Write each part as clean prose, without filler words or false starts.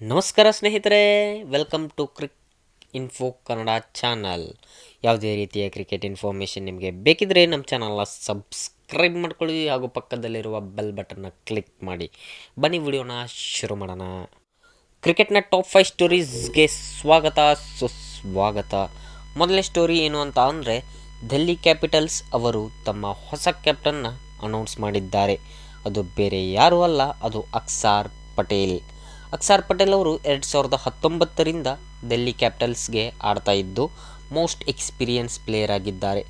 ನಮಸ್ಕಾರ ಸ್ನೇಹಿತರೆ, welcome to info Kannada channel. ಯಾವುದೇ ರೀತಿಯ ಕ್ರಿಕೆಟ್ ಇನ್ಫಾರ್ಮೇಷನ್ ನಿಮಗೆ ಬೇಕಿದ್ದರೆ ನಮ್ಮ ಚಾನಲ್ನ ಸಬ್ಸ್ಕ್ರೈಬ್ ಮಾಡ್ಕೊಳ್ಳಿ ಹಾಗೂ ಪಕ್ಕದಲ್ಲಿರುವ ಬೆಲ್ ಬಟನ್ನ ಕ್ಲಿಕ್ ಮಾಡಿ. ಬನ್ನಿ ವಿಡಿಯೋನ ಶುರು ಮಾಡೋಣ. ಕ್ರಿಕೆಟ್ನ ಟಾಪ್ 5 ಸ್ಟೋರೀಸ್ಗೆ ಸುಸ್ವಾಗತ. ಮೊದಲನೇ ಸ್ಟೋರಿ ಏನು ಅಂತ ಅಂದರೆ, ಡೆಲ್ಲಿ ಕ್ಯಾಪಿಟಲ್ಸ್ ಅವರು ತಮ್ಮ ಹೊಸ ಕ್ಯಾಪ್ಟನ್ನ ಅನೌನ್ಸ್ ಮಾಡಿದ್ದಾರೆ. ಅದು ಬೇರೆ ಯಾರೂ ಅಲ್ಲ, ಅದು ಅಕ್ಸರ್ ಪಟೇಲ್. ಅಕ್ಸರ್ ಪಟೇಲ್ ಅವರು 2019ರಿಂದ ಡೆಲ್ಲಿ ಕ್ಯಾಪಿಟಲ್ಸ್ಗೆ ಆಡ್ತಾ ಇದ್ದು ಮೋಸ್ಟ್ ಎಕ್ಸ್ಪೀರಿಯನ್ಸ್ ಪ್ಲೇಯರ್ ಆಗಿದ್ದಾರೆ.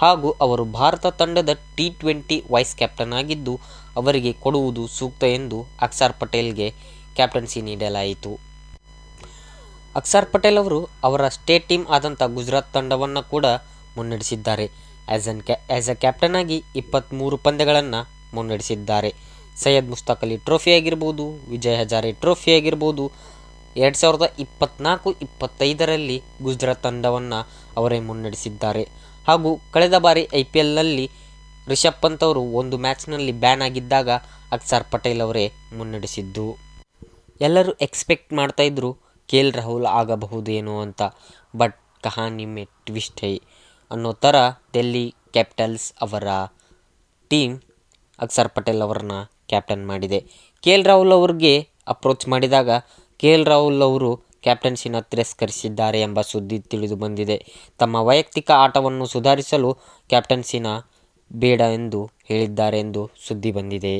ಹಾಗೂ ಅವರು ಭಾರತ ತಂಡದ T20 ವೈಸ್ ಕ್ಯಾಪ್ಟನ್ ಆಗಿದ್ದು ಅವರಿಗೆ ಕೊಡುವುದು ಸೂಕ್ತ ಎಂದು ಅಕ್ಸರ್ ಪಟೇಲ್ಗೆ ಕ್ಯಾಪ್ಟನ್ಸಿ ನೀಡಲಾಯಿತು. ಅಕ್ಸರ್ ಪಟೇಲ್ ಅವರು ಅವರ ಸ್ಟೇಟ್ ಟೀಮ್ ಆದಂಥ ಗುಜರಾತ್ ತಂಡವನ್ನು ಕೂಡ ಮುನ್ನಡೆಸಿದ್ದಾರೆ. ಆ್ಯಸ್ ಎ ಕ್ಯಾಪ್ಟನ್ ಆಗಿ 23 ಪಂದ್ಯಗಳನ್ನು ಮುನ್ನಡೆಸಿದ್ದಾರೆ. ಸೈಯದ್ ಮುಷ್ತಾಕ್ ಅಲಿ ಟ್ರೋಫಿ ಆಗಿರ್ಬೋದು, ವಿಜಯ್ ಹಜಾರೆ ಟ್ರೋಫಿ ಆಗಿರ್ಬೋದು, 2024-25ರಲ್ಲಿ ಗುಜರಾತ್ ತಂಡವನ್ನು ಅವರೇ ಮುನ್ನಡೆಸಿದ್ದಾರೆ. ಹಾಗೂ ಕಳೆದ ಬಾರಿ IPLನಲ್ಲಿ ರಿಷಬ್ ಪಂತ್ ಅವರು ಒಂದು ಮ್ಯಾಚ್ನಲ್ಲಿ ಬ್ಯಾನ್ ಆಗಿದ್ದಾಗ ಅಕ್ಸರ್ ಪಟೇಲ್ ಅವರೇ ಮುನ್ನಡೆಸಿದ್ದು. ಎಲ್ಲರೂ ಎಕ್ಸ್ಪೆಕ್ಟ್ ಮಾಡ್ತಾಯಿದ್ರು KL ರಾಹುಲ್ ಆಗಬಹುದೇನೋ ಅಂತ, but Kahaani May twist high ಅನ್ನೋ ಥರ ಡೆಲ್ಲಿ ಕ್ಯಾಪಿಟಲ್ಸ್ ಅವರ ಟೀಮ್ ಅಕ್ಸರ್ ಪಟೇಲ್ ಅವರನ್ನ ಕ್ಯಾಪ್ಟನ್ ಮಾಡಿದೆ. KL ರಾಹುಲ್ ಅವ್ರಿಗೆ ಅಪ್ರೋಚ್ ಮಾಡಿದಾಗ KL ರಾಹುಲ್ ಅವರು ಕ್ಯಾಪ್ಟನ್ಸಿನ ತಿರಸ್ಕರಿಸಿದ್ದಾರೆ ಎಂಬ ಸುದ್ದಿ ತಿಳಿದು ಬಂದಿದೆ. ತಮ್ಮ ವೈಯಕ್ತಿಕ ಆಟವನ್ನು ಸುಧಾರಿಸಲು ಕ್ಯಾಪ್ಟನ್ಸಿನ ಬೇಡ ಎಂದು ಹೇಳಿದ್ದಾರೆ ಎಂದು ಸುದ್ದಿ ಬಂದಿದೆ.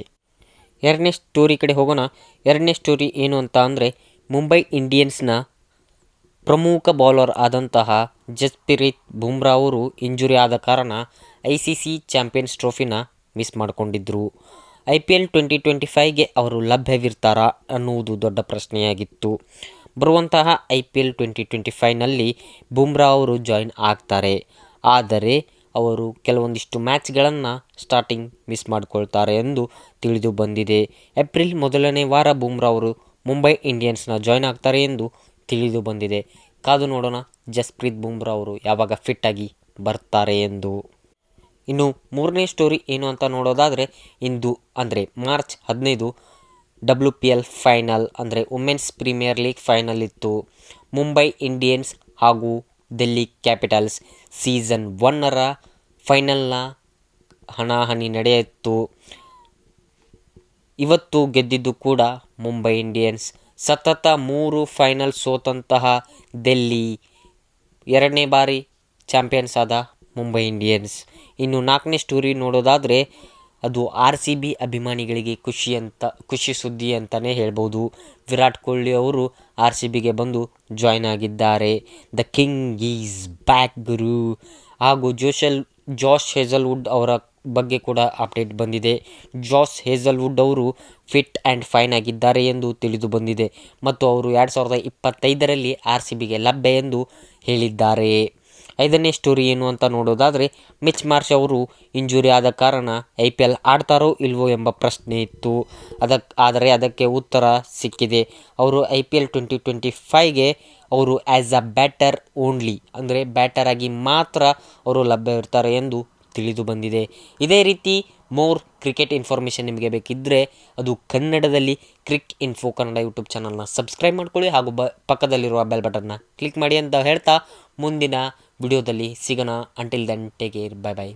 ಎರಡನೇ ಸ್ಟೋರಿ ಕಡೆ ಹೋಗೋಣ. ಎರಡನೇ ಸ್ಟೋರಿ ಏನು ಅಂತ ಅಂದರೆ, ಮುಂಬೈ ಇಂಡಿಯನ್ಸ್ನ ಪ್ರಮುಖ ಬೌಲರ್ ಆದಂತಹ ಜಸ್ಪ್ರೀತ್ ಬುಮ್ರಾ ಅವರು ಇಂಜುರಿ ಆದ ಕಾರಣ ICC ಚಾಂಪಿಯನ್ಸ್ ಟ್ರೋಫಿನ ಮಿಸ್ ಮಾಡಿಕೊಂಡಿದ್ದರು. IPL 2025ಗೆ ಅವರು ಲಭ್ಯವಿರ್ತಾರಾ ಅನ್ನುವುದು ದೊಡ್ಡ ಪ್ರಶ್ನೆಯಾಗಿತ್ತು. ಬರುವಂತಹ IPL 2025ನಲ್ಲಿ ಬುಮ್ರಾ ಅವರು ಜಾಯಿನ್ ಆಗ್ತಾರೆ. ಆದರೆ ಅವರು ಕೆಲವೊಂದಿಷ್ಟು ಮ್ಯಾಚ್ಗಳನ್ನು ಸ್ಟಾರ್ಟಿಂಗ್ ಮಿಸ್ ಮಾಡಿಕೊಳ್ತಾರೆ ಎಂದು ತಿಳಿದು ಬಂದಿದೆ. ಏಪ್ರಿಲ್ ಮೊದಲನೇ ವಾರ ಬುಮ್ರಾ ಅವರು ಮುಂಬೈ ಇಂಡಿಯನ್ಸ್ನ ಜಾಯಿನ್ ಆಗ್ತಾರೆ ಎಂದು ತಿಳಿದು ಬಂದಿದೆ. ಕಾದು ನೋಡೋಣ ಜಸ್ಪ್ರೀತ್ ಬುಮ್ರಾ ಅವರು ಯಾವಾಗ ಫಿಟ್ಟಾಗಿ ಬರ್ತಾರೆ ಎಂದು. ಇನ್ನು ಮೂರನೇ ಸ್ಟೋರಿ ಏನು ಅಂತ ನೋಡೋದಾದರೆ, ಇಂದು ಅಂದರೆ ಮಾರ್ಚ್ 15 WPL ಫೈನಲ್ ಅಂದರೆ ವುಮೆನ್ಸ್ ಪ್ರೀಮಿಯರ್ ಲೀಗ್ ಫೈನಲ್ ಇತ್ತು. ಮುಂಬೈ ಇಂಡಿಯನ್ಸ್ ಹಾಗೂ ಡೆಲ್ಲಿ ಕ್ಯಾಪಿಟಲ್ಸ್ ಸೀಸನ್ 1ರ ಫೈನಲ್ನ ಹಣಾಹಣಿ ನಡೆಯಿತು. ಇವತ್ತು ಗೆದ್ದಿದ್ದು ಕೂಡ ಮುಂಬೈ ಇಂಡಿಯನ್ಸ್. ಸತತ 3 ಫೈನಲ್ ಸೋತಂತಹ ಡೆಲ್ಲಿ ಎರಡನೇ ಬಾರಿ ಚಾಂಪಿಯನ್ಸ್ ಆದ ಮುಂಬೈ ಇಂಡಿಯನ್ಸ್. ಇನ್ನು ನಾಲ್ಕನೇ ಸ್ಟೋರಿ ನೋಡೋದಾದರೆ, ಅದು RCB ಅಭಿಮಾನಿಗಳಿಗೆ ಖುಷಿ ಸುದ್ದಿ ಅಂತಲೇ ಹೇಳ್ಬೋದು. ವಿರಾಟ್ ಕೊಹ್ಲಿ ಅವರು RCBಗೆ ಬಂದು ಜಾಯ್ನ್ ಆಗಿದ್ದಾರೆ. ದ ಕಿಂಗ್ ಈಸ್ ಬ್ಯಾಕ್ ಗುರು. ಹಾಗೂ ಜಾಶ್ ಹೇಜಲ್ವುಡ್ ಅವರ ಬಗ್ಗೆ ಕೂಡ ಅಪ್ಡೇಟ್ ಬಂದಿದೆ. ಜಾಶ್ ಹೇಜಲ್ವುಡ್ ಅವರು ಫಿಟ್ ಆ್ಯಂಡ್ ಫೈನ್ ಆಗಿದ್ದಾರೆ ಎಂದು ತಿಳಿದು ಬಂದಿದೆ ಮತ್ತು ಅವರು 2025ರಲ್ಲಿ RCBಗೆ ಲಭ್ಯ ಎಂದು ಹೇಳಿದ್ದಾರೆ. ಐದನೇ ಸ್ಟೋರಿ ಏನು ಅಂತ ನೋಡೋದಾದರೆ, ಮಿಚ್ ಮಾರ್ಷ್ ಅವರು ಇಂಜುರಿ ಆದ ಕಾರಣ IPL ಆಡ್ತಾರೋ ಇಲ್ವೋ ಎಂಬ ಪ್ರಶ್ನೆ ಇತ್ತು. ಆದರೆ ಅದಕ್ಕೆ ಉತ್ತರ ಸಿಕ್ಕಿದೆ. ಅವರು IPL 2025ಗೆ ಅವರು ಆ್ಯಸ್ ಅ ಬ್ಯಾಟರ್ ಓನ್ಲಿ ಅಂದರೆ ಬ್ಯಾಟರ್ ಆಗಿ ಮಾತ್ರ ಅವರು ಲಭ್ಯವಿರ್ತಾರೆ ಎಂದು ತಿಳಿದು ಬಂದಿದೆ. ಇದೇ ರೀತಿ ಮೋರ್ ಕ್ರಿಕೆಟ್ ಇನ್ಫಾರ್ಮೇಷನ್ ನಿಮಗೆ ಬೇಕಿದ್ದರೆ ಅದು ಕನ್ನಡದಲ್ಲಿ ಕ್ರಿಕ್ ಇನ್ಫೋ ಕನ್ನಡ ಯೂಟ್ಯೂಬ್ ಚಾನಲ್ನ ಸಬ್ಸ್ಕ್ರೈಬ್ ಮಾಡ್ಕೊಳ್ಳಿ ಹಾಗೂ ಪಕ್ಕದಲ್ಲಿರುವ ಬೆಲ್ ಬಟನ್ನ ಕ್ಲಿಕ್ ಮಾಡಿ ಅಂತ ಹೇಳ್ತಾ ಮುಂದಿನ ವಿಡಿಯೋದಲ್ಲಿ ಸಿಗೋಣ. Until then take care, bye by.